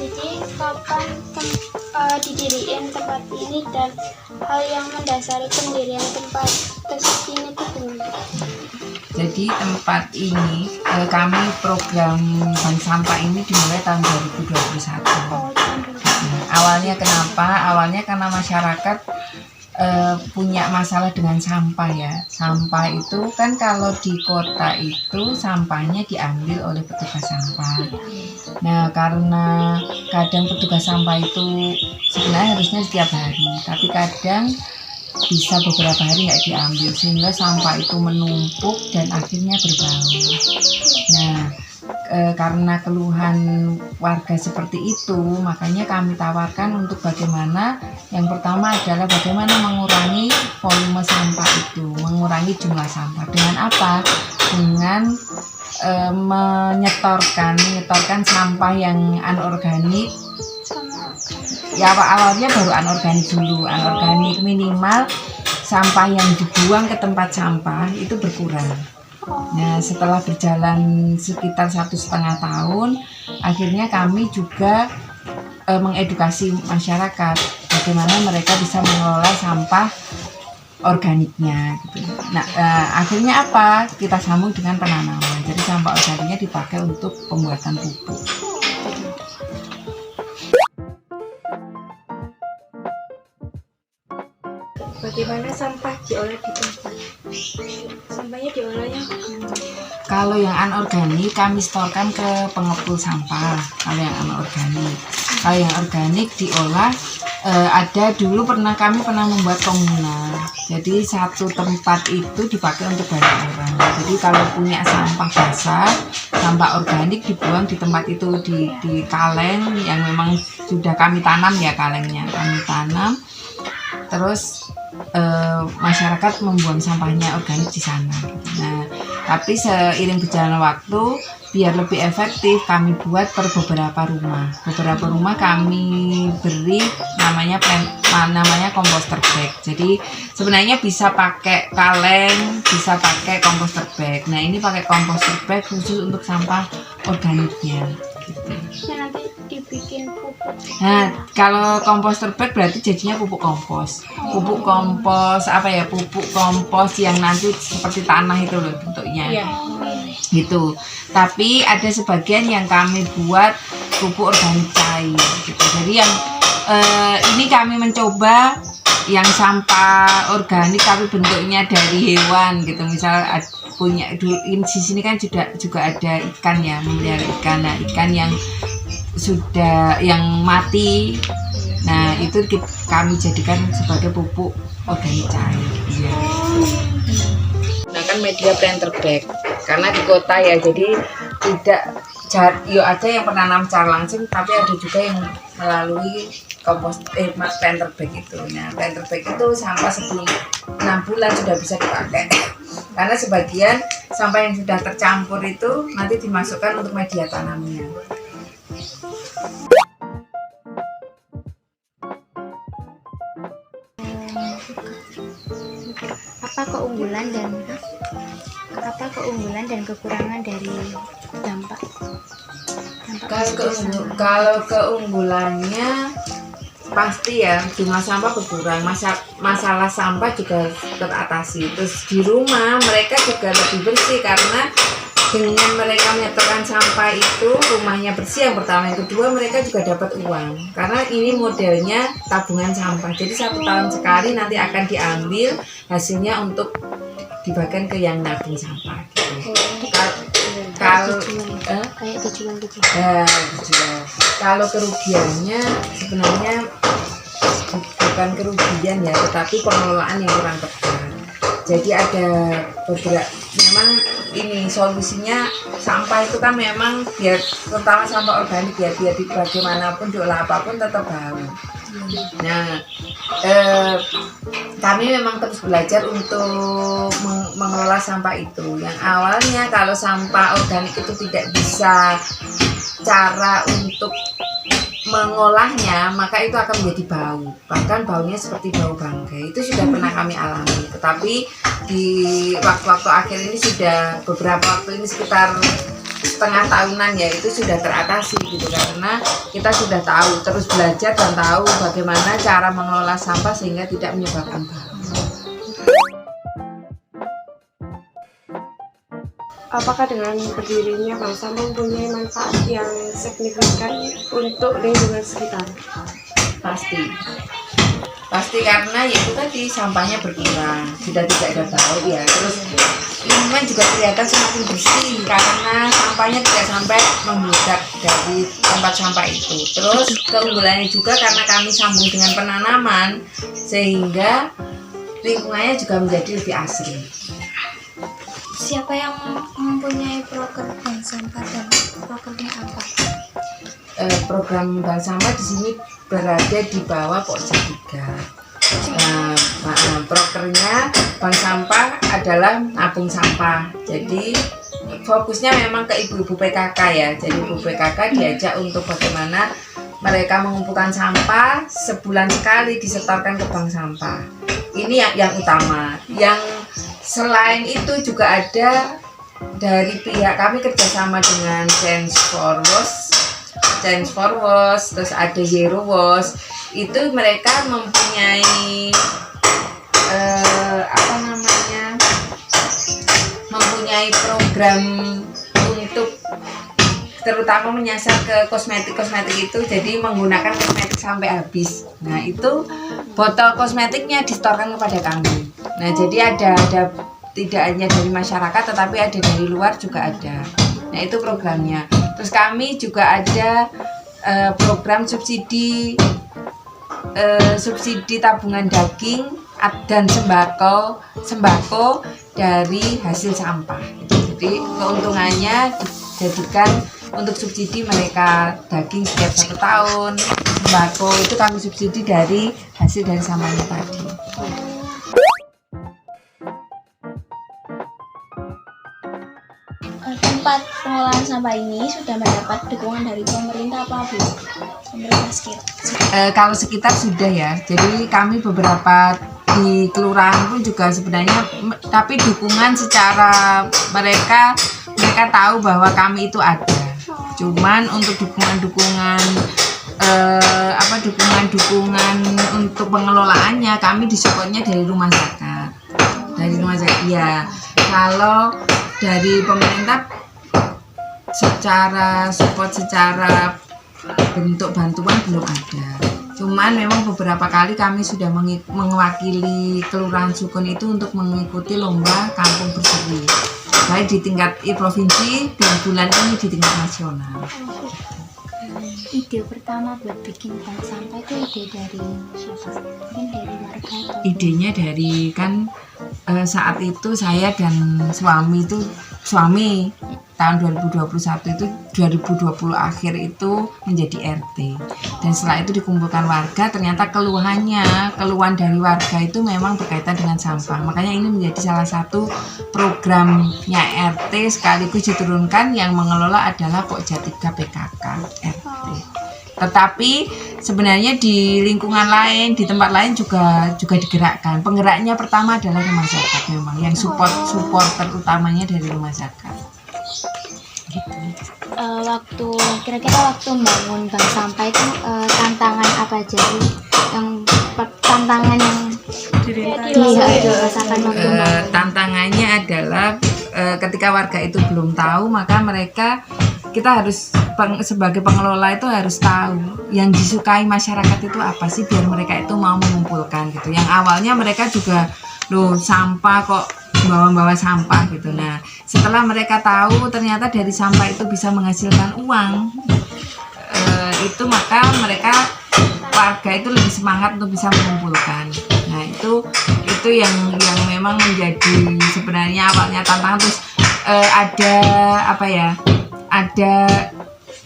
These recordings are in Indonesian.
Jadi kapan didirikan tempat ini dan hal yang mendasari pendirian tempat tersebut ini itu gimana? Jadi tempat ini kami program bank sampah ini dimulai tahun 2021. Awalnya kenapa? Awalnya karena masyarakat punya masalah dengan sampah ya. Sampah itu kan kalau di kota itu sampahnya diambil oleh petugas sampah. Nah karena kadang petugas sampah itu sebenarnya harusnya setiap hari, tapi kadang bisa beberapa hari nggak diambil sehingga sampah itu menumpuk dan akhirnya berbau. Nah karena keluhan warga seperti itu, makanya kami tawarkan untuk bagaimana, yang pertama adalah bagaimana mengurangi volume sampah itu, mengurangi jumlah sampah. Dengan apa? Dengan menyetorkan sampah yang anorganik. Ya awalnya baru anorganik dulu, anorganik minimal sampah yang dibuang ke tempat sampah itu berkurang. Nah setelah berjalan sekitar 1,5 tahun, akhirnya kami juga mengedukasi masyarakat bagaimana mereka bisa mengelola sampah organiknya gitu. Nah akhirnya apa? Kita sambung dengan penanaman. Jadi sampah organiknya dipakai untuk pembuatan pupuk. Bagaimana sampah diolah di tempat? Sampahnya diolahnya kalau yang anorganik kami setorkan ke pengepul sampah. Kalau yang anorganik, kalau yang organik diolah ada dulu kami pernah membuat komunal. Jadi satu tempat itu dipakai untuk banyak orang. Jadi kalau punya sampah basah, sampah organik dibuang di tempat itu di kaleng yang memang sudah kami tanam ya, kalengnya kami tanam. Terus masyarakat membuang sampahnya organik di sana. Nah, tapi seiring berjalan waktu, biar lebih efektif, kami buat per beberapa rumah. Beberapa rumah kami beri namanya composter bag. Jadi sebenarnya bisa pakai kaleng, bisa pakai composter bag. Nah ini pakai composter bag khusus untuk sampah organiknya. Gitu. nanti dibikin pupuk. Nah, kalau komposter bag berarti jadinya pupuk kompos. Pupuk kompos pupuk kompos yang nanti seperti tanah itu loh bentuknya. Gitu. Tapi ada sebagian yang kami buat pupuk organik cair gitu. Jadi yang ini kami mencoba yang sampah organik tapi bentuknya dari hewan gitu. Misal punya di sini kan juga ada ikan ya, memelihara ikan. Nah, ikan yang sudah mati, nah itu kami jadikan sebagai pupuk organik cair. Ya. Nah kan media planter bag karena di kota ya, jadi tidak ada yang penanam secara langsung, tapi ada juga yang melalui planter bag itu. Nah planter bag itu sampah sebelum 6 bulan sudah bisa dipakai. Karena sebagian sampah yang sudah tercampur itu nanti dimasukkan untuk media tanamnya. Apa keunggulan dan kekurangan dari dampak Kalau keunggulannya pasti ya jumlah sampah berkurang, masalah sampah juga teratasi. Terus di rumah mereka juga lebih bersih karena dengan mereka menyetorkan sampah itu rumahnya bersih yang pertama, yang kedua mereka juga dapat uang karena ini modelnya tabungan sampah. Jadi 1 tahun sekali nanti akan diambil hasilnya untuk dibagikan ke yang nabung sampah. Kalau kayak dijual gitu. Kalau kerugiannya sebenarnya bukan kerugian ya, tetapi pengelolaan yang kurang tepat. Jadi ada beberapa, memang ini solusinya sampah itu kan memang biar terutama sampah organik ya, biar bagaimanapun diolah apapun tetap bau. Nah, kami memang terus belajar untuk mengelola sampah itu. Yang awalnya kalau sampah organik itu tidak bisa cara untuk mengolahnya, maka itu akan menjadi bau. Bahkan baunya seperti bau bangkai. Itu sudah pernah kami alami. Tetapi di waktu-waktu akhir ini sudah beberapa waktu ini sekitar setengah tahunan ya, itu sudah teratasi gitu, karena kita sudah tahu, terus belajar dan tahu bagaimana cara mengelola sampah sehingga tidak menyebabkan bau. Apakah dengan berdirinya bank sampah mempunyai manfaat yang signifikan untuk lingkungan sekitar? Pasti karena ya itu tadi sampahnya berkurang, sudah tidak ada bau ya, terus lingkungan juga kelihatan semakin bersih karena sampahnya tidak sampai membludak dari tempat sampah itu. Terus keunggulannya juga karena kami sambung dengan penanaman sehingga lingkungannya juga menjadi lebih asri. Siapa yang mempunyai program bank sampah dan programnya apa? Program bank sampah di sini berada di bawah Pokja 3. Prokernya bank sampah adalah nabung sampah. Jadi fokusnya memang ke ibu-ibu PKK ya. Jadi ibu PKK diajak untuk bagaimana mereka mengumpulkan sampah sebulan sekali disetorkan ke bank sampah. Ini yang utama. Yang selain itu juga ada dari pihak kami kerjasama dengan Change for Wash, terus ada Zero Wash. Itu mereka mempunyai mempunyai program untuk terutama menyasar ke kosmetik itu, jadi menggunakan kosmetik sampai habis. Nah itu botol kosmetiknya disetorkan kepada kami. Nah jadi ada tidak hanya dari masyarakat tetapi ada dari luar juga ada. Nah itu programnya. Terus kami juga ada program subsidi tabungan daging dan sembako dari hasil sampah. Jadi keuntungannya dijadikan untuk subsidi mereka daging setiap 1 tahun, sembako itu kami subsidi dari hasil dari sampahnya tadi. Tempat pengolahan sampah ini sudah mendapat dukungan dari pemerintah apa Bu? Pemerintah sekitar? Kalau sekitar sudah ya. Jadi kami beberapa di kelurahan pun juga sebenarnya, tapi dukungan secara mereka tahu bahwa kami itu ada. Cuman untuk dukungan untuk pengelolaannya kami disupportnya dari rumah zakat. Ya. Kalau dari pemerintah secara bentuk bantuan belum ada. Cuman memang beberapa kali kami sudah mewakili Kelurahan Sukun itu untuk mengikuti lomba kampung berseri, baik di tingkat provinsi dan bulan ini di tingkat nasional. Ide pertama buat bikin bank sampah itu ide dari siapa? Mungkin dari warga atau? Idenya dari saat itu saya dan suami tahun 2021 itu 2020 akhir itu menjadi RT, dan setelah itu dikumpulkan warga, ternyata keluhan dari warga itu memang berkaitan dengan sampah. Makanya ini menjadi salah satu programnya RT sekaligus diturunkan, yang mengelola adalah Pokja 3 PKK RT. Tetapi sebenarnya di lingkungan lain, di tempat lain juga digerakkan. Penggeraknya pertama adalah rumah zakat, memang yang support terutamanya dari rumah zakat. Gitu. kira-kira waktu membangun bank sampah itu tantangan apa aja sih? Yang tantangan yang dirasakan waktu membangun? Tantangannya adalah ketika warga itu belum tahu, maka kita harus sebagai pengelola itu harus tahu yang disukai masyarakat itu apa sih, biar mereka itu mau mengumpulkan gitu. Yang awalnya mereka juga loh sampah kok bawa-bawa sampah gitu. Nah setelah mereka tahu ternyata dari sampah itu bisa menghasilkan uang, itu maka warga itu lebih semangat untuk bisa mengumpulkan. Nah itu yang memang menjadi sebenarnya awalnya tantangan. Terus ada apa ya, ada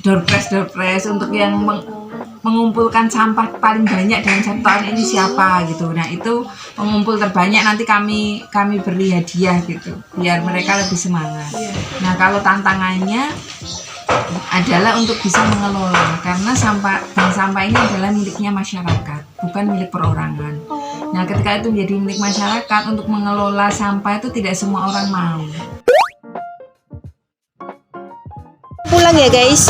door prize untuk yang mengumpulkan sampah paling banyak dalam 1 tahun ini siapa gitu. Nah itu pengumpul terbanyak nanti kami beri hadiah gitu biar mereka lebih semangat. Nah kalau tantangannya adalah untuk bisa mengelola, karena bank sampah ini adalah miliknya masyarakat, bukan milik perorangan. Nah ketika itu menjadi milik masyarakat, untuk mengelola sampah itu tidak semua orang mau. Pulang ya guys.